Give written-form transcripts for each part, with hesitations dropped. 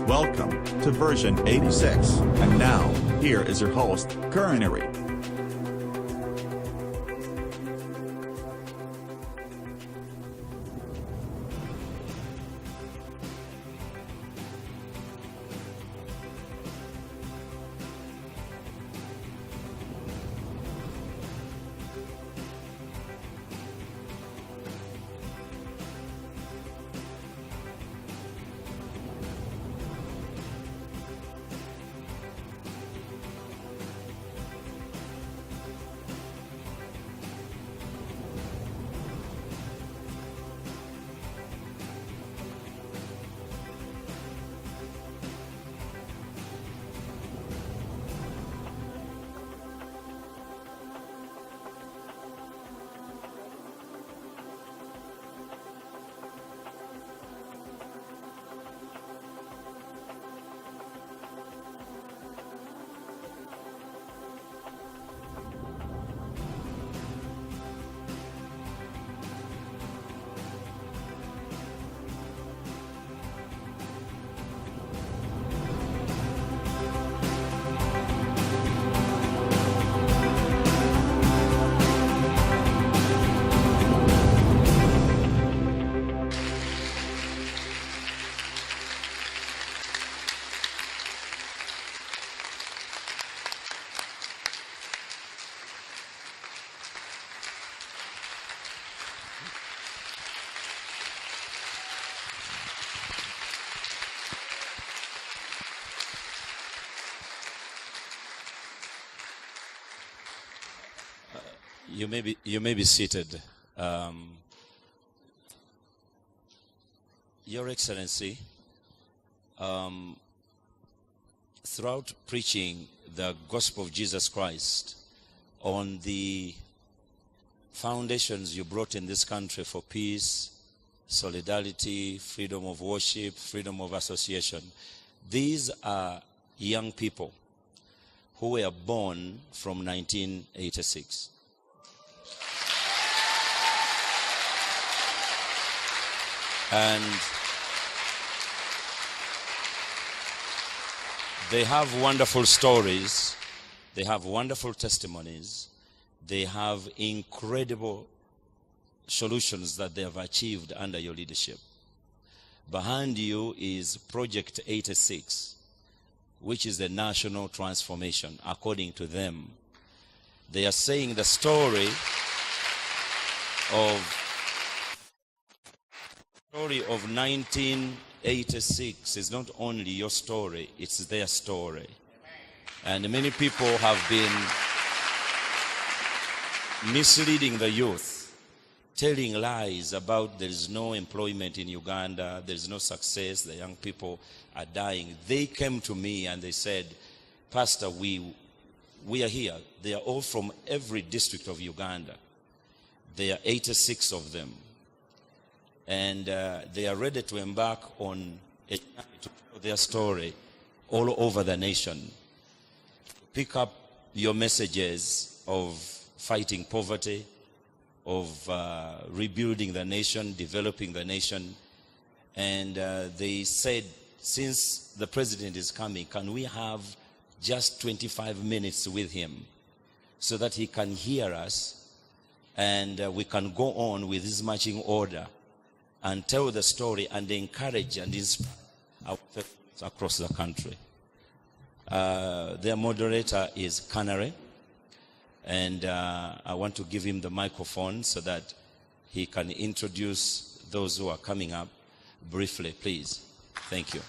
Welcome to version 86, and now, here is your host, Culinary. You may be seated. Your Excellency, throughout preaching the gospel of Jesus Christ on the foundations you brought in this country for peace, solidarity, freedom of worship, freedom of association, these are young people who were born from 1986. And they have wonderful stories, they have wonderful testimonies, they have incredible solutions that they have achieved under your leadership. Behind you is Project 86, which is the national transformation, according to them. They are saying the story of 1986 is not only your story, it's their story. And many people have been misleading the youth, telling lies about there is no employment in Uganda, there is no success, the young people are dying. They came to me and they said, Pastor, we are here. They are all from every district of Uganda. There are 86 of them. And they are ready to embark on a journey to tell their story all over the nation. Pick up your messages of fighting poverty, of rebuilding the nation, developing the nation. And they said, since the president is coming, can we have just 25 minutes with him so that he can hear us and we can go on with his marching order and tell the story and encourage and inspire our faithful across the country. Their moderator is Canary, and I want to give him the microphone so that he can introduce those who are coming up briefly, please. Thank you.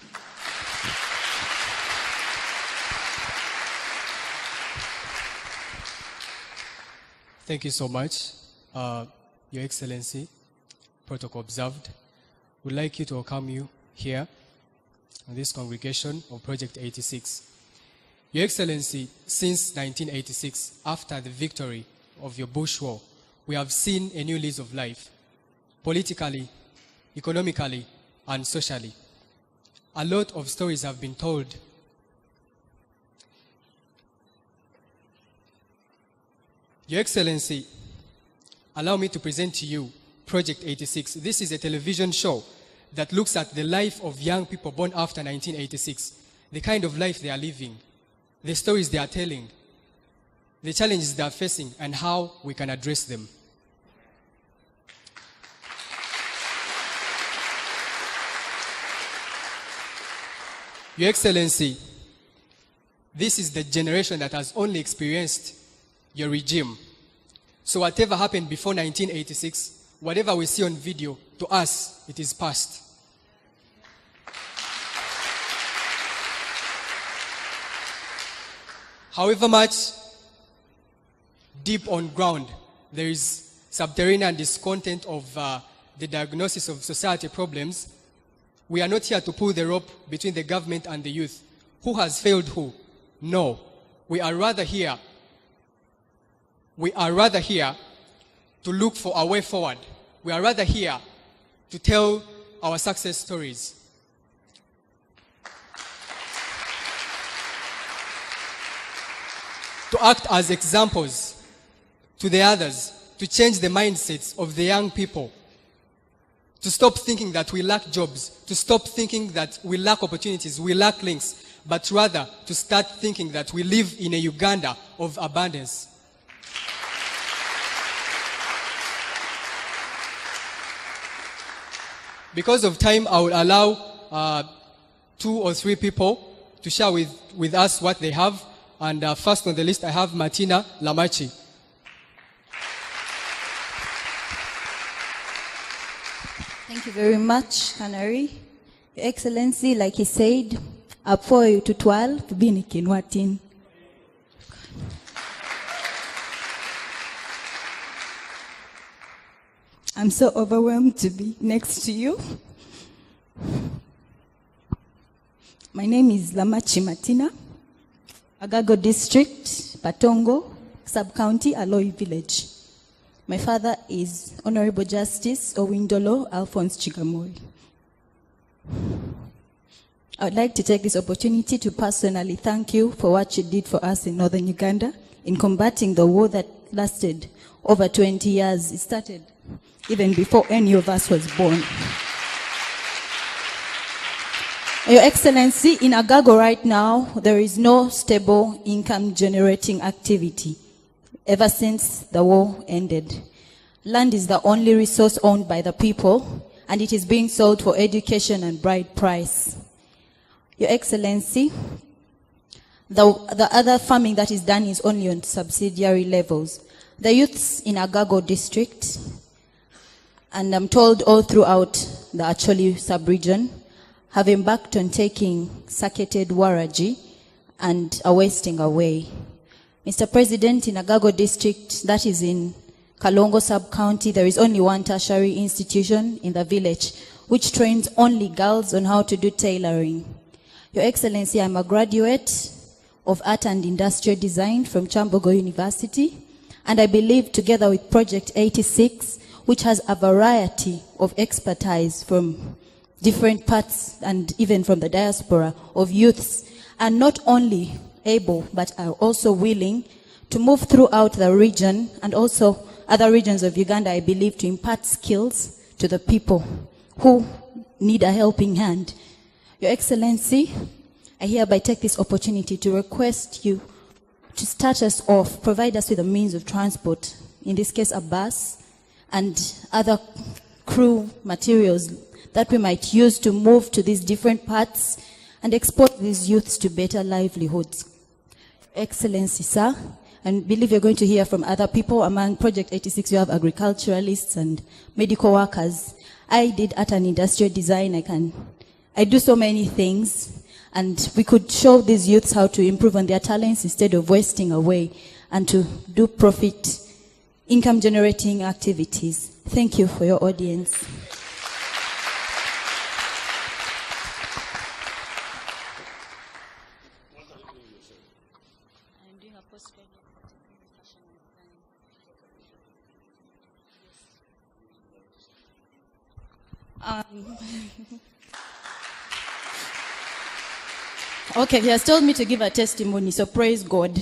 Thank you so much, Your Excellency. Protocol observed. We'd like you to welcome you here in this congregation of Project 86. Your Excellency, since 1986, after the victory of your Bush War, we have seen a new lease of life, politically, economically, and socially. A lot of stories have been told. Your Excellency, allow me to present to you Project 86. This is a television show that looks at the life of young people born after 1986, the kind of life they are living, the stories they are telling, the challenges they are facing, and how we can address them. Your Excellency, this is the generation that has only experienced your regime. So whatever happened before 1986, whatever we see on video, to us, it is past. However much deep on ground there is subterranean discontent of the diagnosis of society problems, we are not here to pull the rope between the government and the youth. Who has failed who? No. We are rather here to look for a way forward. We are rather here to tell our success stories. To act as examples to the others, to change the mindsets of the young people, to stop thinking that we lack jobs, to stop thinking that we lack opportunities, we lack links, but rather to start thinking that we live in a Uganda of abundance. Because of time, I will allow 2 or 3 people to share with us what they have. And first on the list, I have Martina Lamachi. Thank you very much, Canary. Your Excellency, like he said, for you to 12 to be in Kinwatin. I'm so overwhelmed to be next to you. My name is Lamachi Martina, Agago District, Patongo, Sub-County, Aloi Village. My father is Honorable Justice Owindolo Alphonse Chigamori. I would like to take this opportunity to personally thank you for what you did for us in northern Uganda in combating the war that lasted over 20 years. It started even before any of us was born. Your Excellency, in Agago right now, there is no stable income generating activity ever since the war ended. Land is the only resource owned by the people, and it is being sold for education and bride price. Your Excellency, the other farming that is done is only on subsidiary levels. The youths in Agago district, and I'm told all throughout the Acholi sub-region, have embarked on taking sacketed waraji and are wasting away. Mr. President, in Agago district, that is in Kalongo sub-county, there is only one tertiary institution in the village which trains only girls on how to do tailoring. Your Excellency, I'm a graduate of Art and Industrial Design from Chambogo University, and I believe together with Project 86, which has a variety of expertise from different parts and even from the diaspora of youths, are not only able but are also willing to move throughout the region and also other regions of Uganda, I believe, to impart skills to the people who need a helping hand. Your Excellency, I hereby take this opportunity to request you to start us off, provide us with a means of transport, in this case a bus, and other crew materials that we might use to move to these different parts and export these youths to better livelihoods. Excellency, sir, and believe you're going to hear from other people. Among Project 86, you have agriculturalists and medical workers. I did art and industrial design. I do so many things, and we could show these youths how to improve on their talents instead of wasting away and to do profit, income generating activities. Thank you for your audience. Okay, he has told me to give a testimony, so praise God.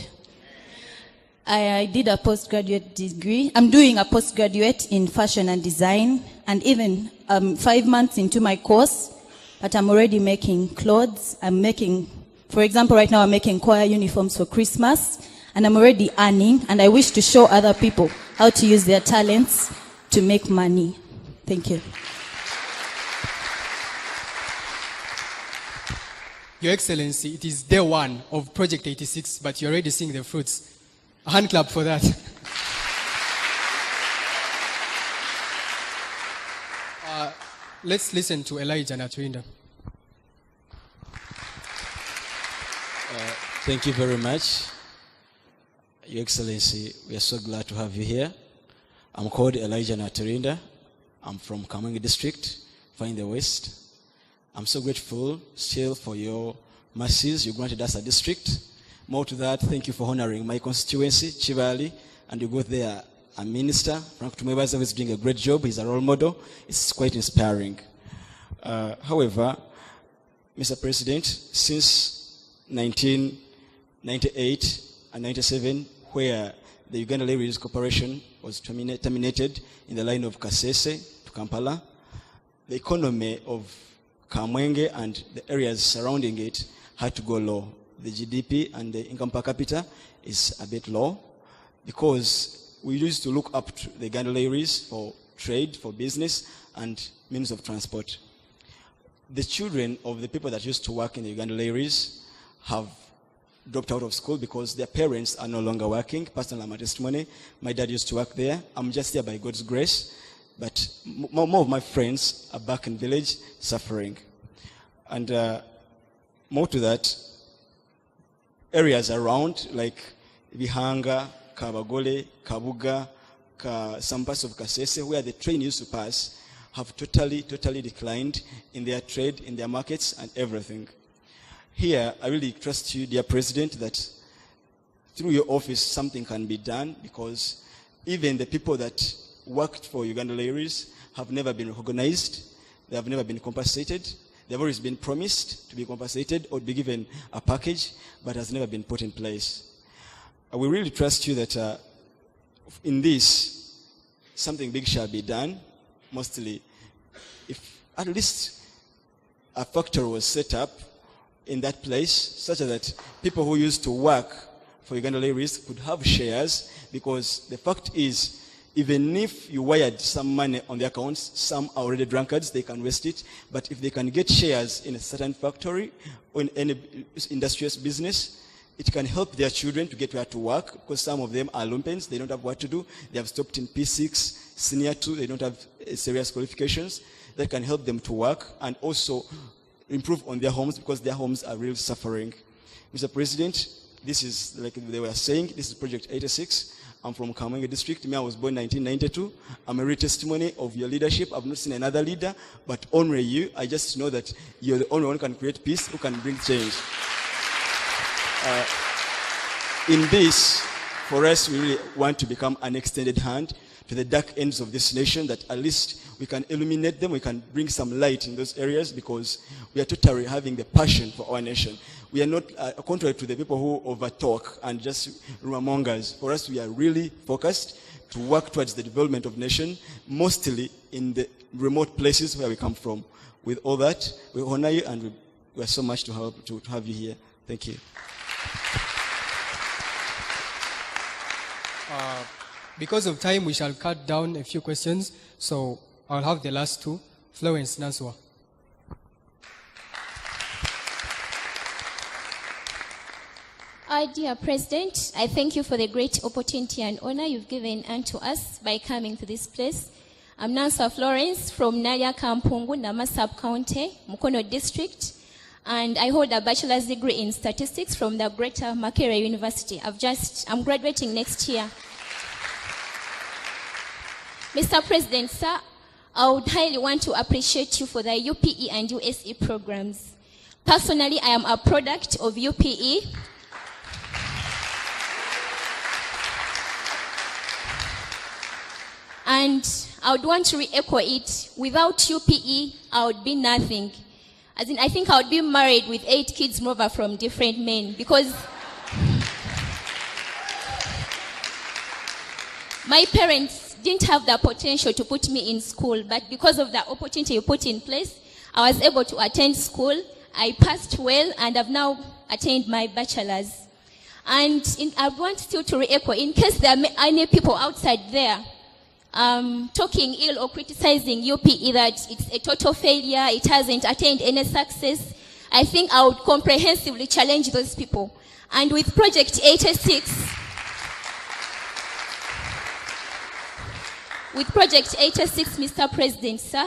I did a postgraduate degree. I'm doing a postgraduate in fashion and design, and even 5 months into my course, but I'm already making clothes. I'm making, for example, right now I'm making choir uniforms for Christmas, and I'm already earning, and I wish to show other people how to use their talents to make money. Thank you. Your Excellency, it is day one of Project 86, but you're already seeing the fruits. A hand clap for that. Let's listen to Elijah Natuinda. Thank you very much. Your Excellency, we are so glad to have you here. I'm called Elijah Naturinda. I'm from Kamungi District, far in the west. I'm so grateful still for your mercies you granted us a district. More to that, thank you for honoring my constituency, Chivali, and you got there a minister, Frank Tumwebaza, who is doing a great job. He's a role model. It's quite inspiring. However, Mr. President, since 1998 and 97, where the Uganda Railways Corporation was terminated in the line of Kasese to Kampala, the economy of Kamwenge and the areas surrounding it had to go low. The GDP and the income per capita is a bit low because we used to look up to the Uganda Railways for trade, for business, and means of transport. The children of the people that used to work in the Uganda Railways have dropped out of school because their parents are no longer working. Personally, I'm a testimony. My dad used to work there. I'm just here by God's grace. But more of my friends are back in village suffering. And more to that, areas around like Bihanga, Kabagole, Kabuga, some parts of Kasese, where the train used to pass, have totally declined in their trade, in their markets, and everything. Here, I really trust you, dear President, that through your office something can be done, because even the people that worked for Uganda Railways have never been recognized. They have never been compensated. They've always been promised to be compensated or be given a package, but has never been put in place. We really trust you that in this, something big shall be done. Mostly, if at least a factory was set up in that place, such that people who used to work for Uganda Railways could have shares, because the fact is, even if you wired some money on the accounts, some are already drunkards, they can waste it. But if they can get shares in a certain factory or in any industrious business, it can help their children to get where to work, because some of them are lumpens, they don't have what to do. They have stopped in P6, Senior 2, they don't have serious qualifications. That can help them to work and also improve on their homes, because their homes are really suffering. Mr. President, this is, like they were saying, this is Project 86. I'm from Kamwenge District. I was born in 1992. I'm a real testimony of your leadership. I've not seen another leader, but only you. I just know that you're the only one who can create peace, who can bring change. In this, for us, we really want to become an extended hand to the dark ends of this nation, that at least we can illuminate them, we can bring some light in those areas, because we are totally having the passion for our nation. We are not contrary to the people who overtalk and just rumormongers. For us, we are really focused to work towards the development of nation, mostly in the remote places where we come from. With all that, we honor you, and we are so much to have you here. Thank you. Because of time, we shall cut down a few questions. So I'll have the last two. Florence Nanswa. Dear President, I thank you for the great opportunity and honor you've given unto us by coming to this place. I'm Nanswa Florence from Naria Kampungu, Nama Sub-County, Mukono District, and I hold a bachelor's degree in statistics from the Greater Makerere University. I'm graduating next year. Mr. President, sir, I would highly want to appreciate you for the UPE and USE programs. Personally, I am a product of UPE. And I would want to re-echo it. Without UPE, I would be nothing. As in, I think I would be married with 8 kids, moreover, from different men, because my parents didn't have the potential to put me in school, but because of the opportunity you put in place, I was able to attend school. I passed well, and I've now attained my bachelor's. And I want still to re-echo, in case there are any people outside there talking ill or criticizing UPE that it's a total failure, it hasn't attained any success, I think I would comprehensively challenge those people. And with Project 86, Mr. President, sir,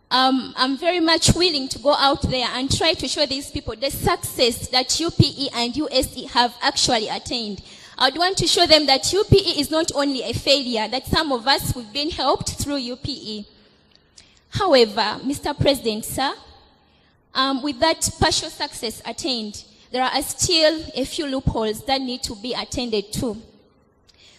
I'm very much willing to go out there and try to show these people the success that UPE and USE have actually attained. I would want to show them that UPE is not only a failure, that some of us have been helped through UPE. However, Mr. President, sir, with that partial success attained, there are still a few loopholes that need to be attended to.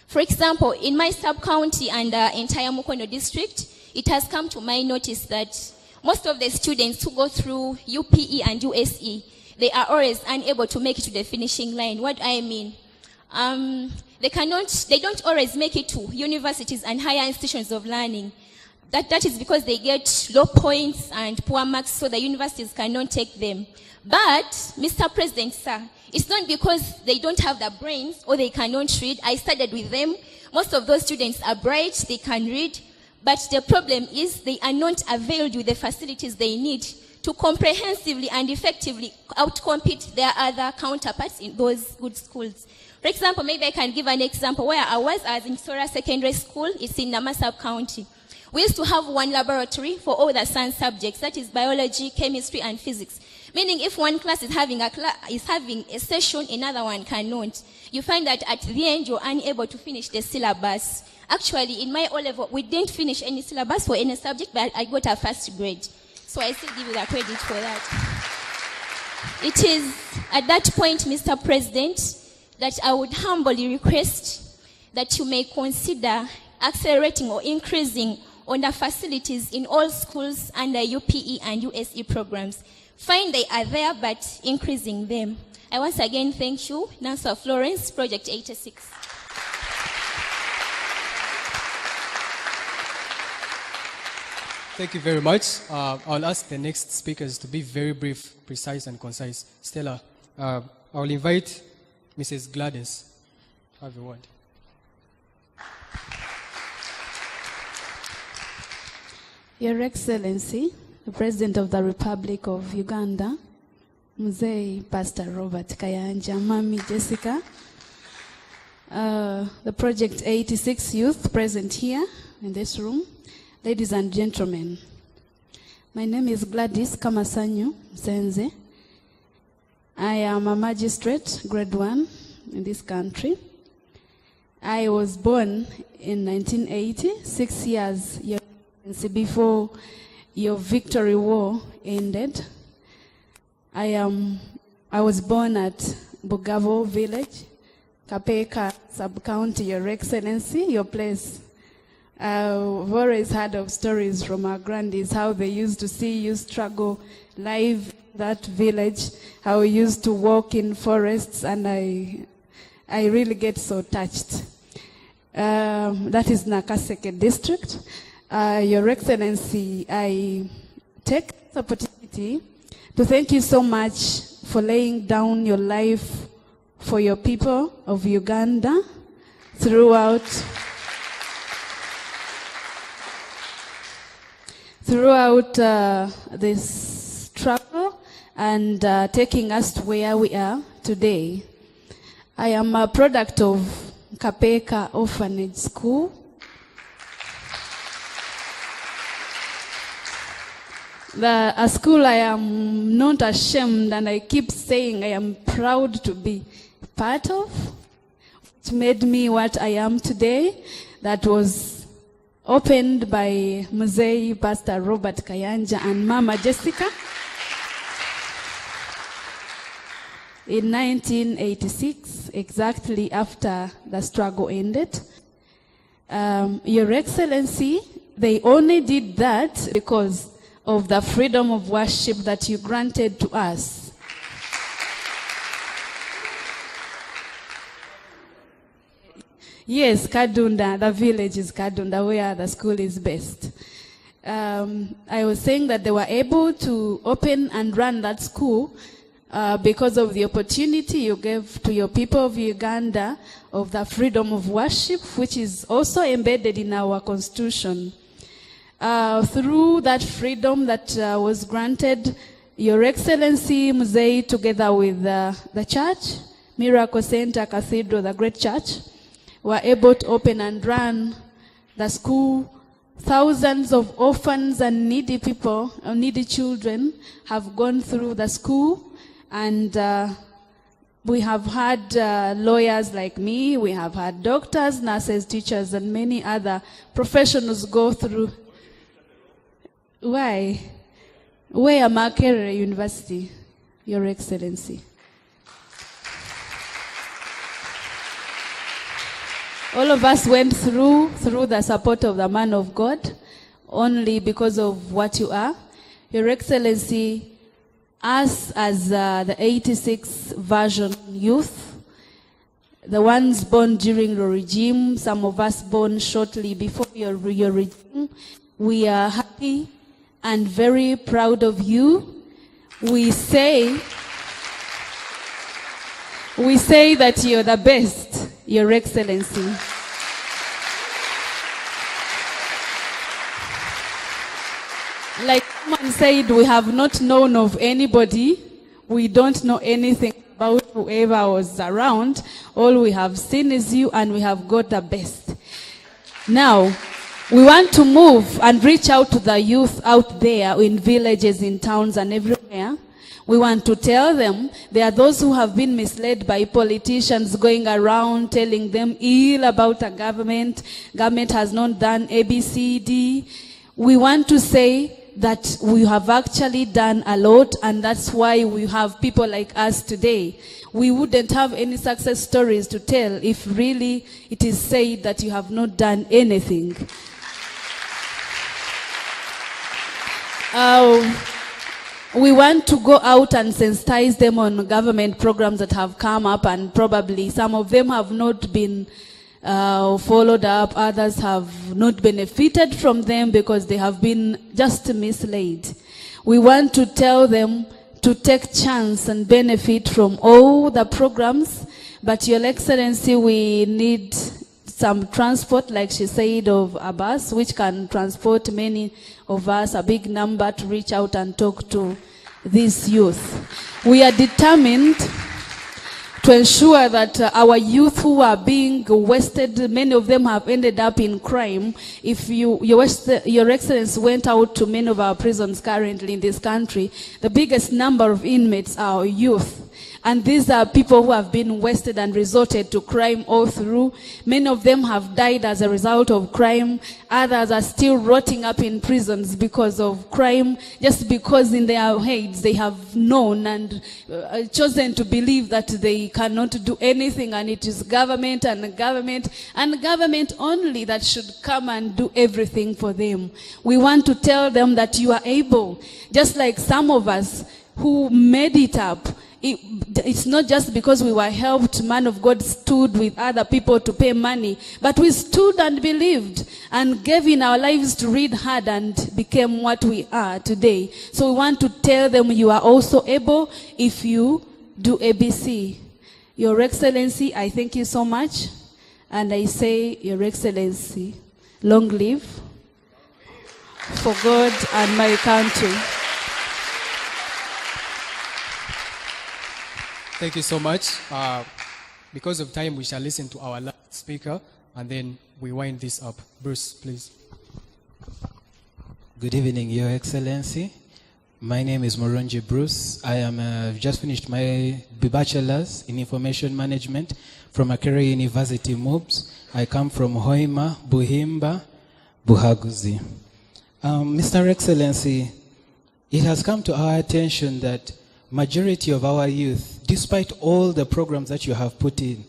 For example, in my sub-county and entire Mukono district, it has come to my notice that most of the students who go through UPE and USE, they are always unable to make it to the finishing line. What I mean? They don't always make it to universities and higher institutions of learning. That is because they get low points and poor marks, so the universities cannot take them. But, Mr. President, sir, it's not because they don't have the brains or they cannot read. I studied with them. Most of those students are bright, they can read. But the problem is they are not availed with the facilities they need to comprehensively and effectively outcompete their other counterparts in those good schools. For example, maybe I can give an example where I was in Sora Secondary School. It's in Namasab County. We used to have one laboratory for all the science subjects, that is biology, chemistry, and physics. Meaning if one class is having a session, another one cannot. You find that at the end, you're unable to finish the syllabus. Actually, in my O-level, we didn't finish any syllabus for any subject, but I got a first grade. So I still give you the credit for that. It is at that point, Mr. President, that I would humbly request that you may consider accelerating or increasing on the facilities in all schools under UPE and USE programs. Fine, they are there, but increasing them. I once again thank you, Nancy Florence, Project 86. Thank you very much. I'll ask the next speakers to be very brief, precise, and concise. Stella, I'll invite Mrs. Gladys. Have a word. Your Excellency, the President of the Republic of Uganda, Mzee Pastor Robert Kayanja, Mami Jessica, the Project 86 youth present here in this room, ladies and gentlemen. My name is Gladys Kamasanyu Msenze. I am a magistrate, grade 1 in this country. I was born in 1980, 6 years before your Victory War ended. I was born at Bugavo village, Kapeka sub-county, Your Excellency, your place. I've always heard of stories from our grandies, how they used to see you struggle live in that village, how we used to walk in forests, and I really get so touched. That is Nakaseke district. Your Excellency, I take this opportunity to thank you so much for laying down your life for your people of Uganda throughout this struggle and taking us to where we are today. I am a product of Kapeka Orphanage School. A school I am not ashamed, and I keep saying I am proud to be part of, which made me what I am today. That was opened by Mzee Pastor Robert Kayanja and Mama Jessica in 1986, exactly after the struggle ended. Your Excellency, they only did that because of the freedom of worship that you granted to us. Yes, Kadunda, the village is Kadunda, where the school is based. I was saying that they were able to open and run that school because of the opportunity you gave to your people of Uganda of the freedom of worship, which is also embedded in our constitution. Through that freedom that was granted, Your Excellency Muzei, together with the church, Miracle Center Cathedral, the great church, were able to open and run the school. Thousands of orphans and needy people, needy children, have gone through the school, and we have had lawyers like me, we have had doctors, nurses, teachers, and many other professionals go through. Why? Where Makerere University, Your Excellency? All of us went through the support of the man of God, only because of what you are. Your Excellency, us as the 86 version youth, the ones born during the regime, some of us born shortly before your regime, we are happy and very proud of you. We say that you're the best, Your Excellency. Like someone said, we have not known of anybody. We don't know anything about whoever was around. All we have seen is you, and we have got the best. Now, we want to move and reach out to the youth out there in villages, in towns, and everywhere. We want to tell them there are those who have been misled by politicians going around telling them ill about the government. Government has not done A, B, C, D. We want to say that we have actually done a lot, and that's why we have people like us today. We wouldn't have any success stories to tell if really it is said that you have not done anything. We want to go out and sensitize them on government programs that have come up, and probably some of them have not been followed up, others have not benefited from them because they have been just misled. We want to tell them to take chance and benefit from all the programs, but Your Excellency, we need some transport, like she said, of a bus, which can transport many of us, a big number, to reach out and talk to these youth. We are determined to ensure that our youth who are being wasted, many of them have ended up in crime. If Your Excellency went out to many of our prisons currently in this country, the biggest number of inmates are youth. And these are people who have been wasted and resorted to crime all through. Many of them have died as a result of crime. Others are still rotting up in prisons because of crime, just because in their heads they have known and chosen to believe that they cannot do anything, and it is government and government and government only that should come and do everything for them. We want to tell them that you are able, just like some of us who made it up. It's not just because we were helped. Man of God stood with other people to pay money, but we stood and believed and gave in our lives to read hard and became what we are today. So we want to tell them you are also able if you do ABC. Your Excellency, I thank you so much, and I say, Your Excellency, long live for God and my country. Thank you so much. Because of time, we shall listen to our last speaker, and then we wind this up. Bruce, please. Good evening, Your Excellency. My name is Moronji Bruce. I am just finished my bachelor's in information management from Makerere University, MUBS. I come from Hoima, Buhimba, Buhaguzi. Mr. Excellency, it has come to our attention that majority of our youth, despite all the programs that you have put in,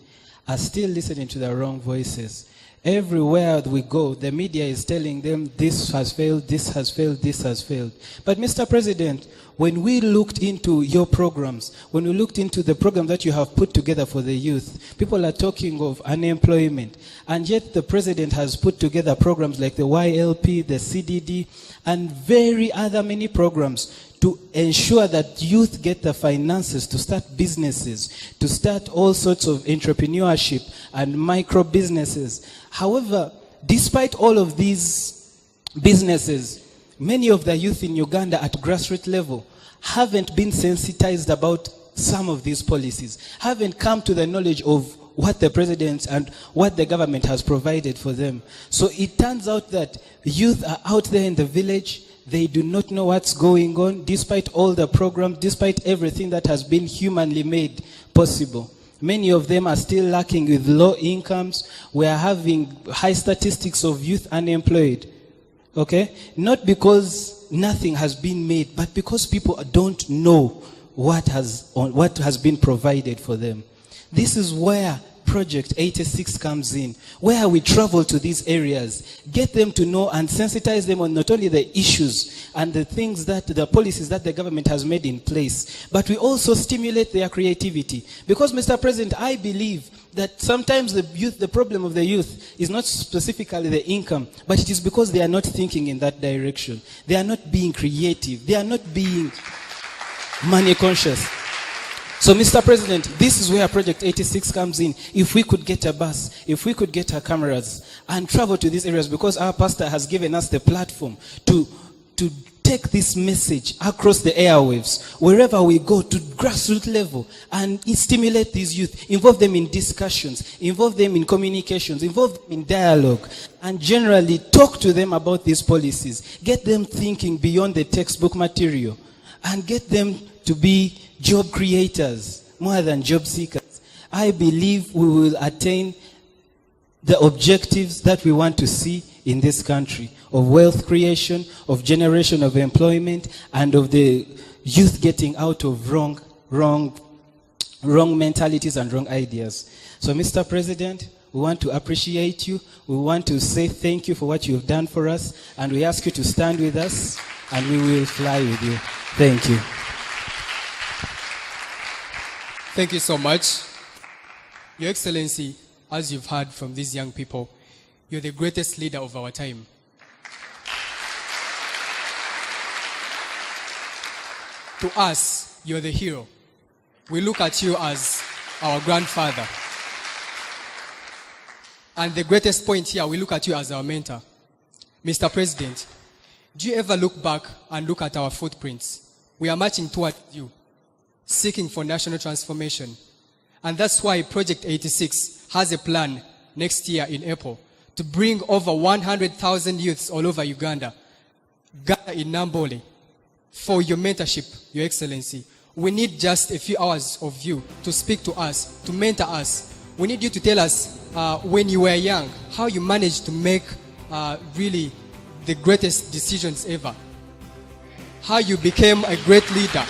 are still listening to the wrong voices. Everywhere we go, the media is telling them this has failed, this has failed, this has failed. But Mr. President, when we looked into your programs, when we looked into the program that you have put together for the youth, people are talking of unemployment. And yet the president has put together programs like the YLP, the CDD, and very other many programs to ensure that youth get the finances to start businesses, to start all sorts of entrepreneurship and micro businesses. However, despite all of these businesses, many of the youth in Uganda at grassroots level haven't been sensitized about some of these policies, haven't come to the knowledge of what the president and what the government has provided for them. So it turns out that youth are out there in the village. They do not know what's going on, despite all the programs, despite everything that has been humanly made possible. Many of them are still lacking with low incomes. We are having high statistics of youth unemployed. Okay? Not because nothing has been made, but because people don't know what has been provided for them. This is where Project 86 comes in, where we travel to these areas, get them to know and sensitize them on not only the issues and the things that the policies that the government has made in place, but we also stimulate their creativity. Because, Mr. President, I believe that sometimes the problem of the youth is not specifically the income, but it is because they are not thinking in that direction. They are not being creative. They are not being money conscious. So, Mr. President, this is where Project 86 comes in. If we could get a bus, if we could get our cameras and travel to these areas, because our pastor has given us the platform to take this message across the airwaves, wherever we go, to grassroots level, and stimulate these youth, involve them in discussions, involve them in communications, involve them in dialogue, and generally talk to them about these policies, get them thinking beyond the textbook material, and get them to be job creators more than job seekers. I believe we will attain the objectives that we want to see in this country, of wealth creation, of generation of employment, and of the youth getting out of wrong mentalities and wrong ideas. So, Mr. President, we want to appreciate you. We want to say thank you for what you've done for us, and we ask you to stand with us, and we will fly with you. Thank you. Thank you so much. Your Excellency, as you've heard from these young people, you're the greatest leader of our time. To us, you're the hero. We look at you as our grandfather. And the greatest point here, we look at you as our mentor. Mr. President, do you ever look back and look at our footprints? We are marching towards you, seeking for national transformation. And that's why Project 86 has a plan next year in April to bring over 100,000 youths all over Uganda, gather in Nambole for your mentorship, Your Excellency. We need just a few hours of you to speak to us, to mentor us. We need you to tell us when you were young, how you managed to make really the greatest decisions ever. How you became a great leader.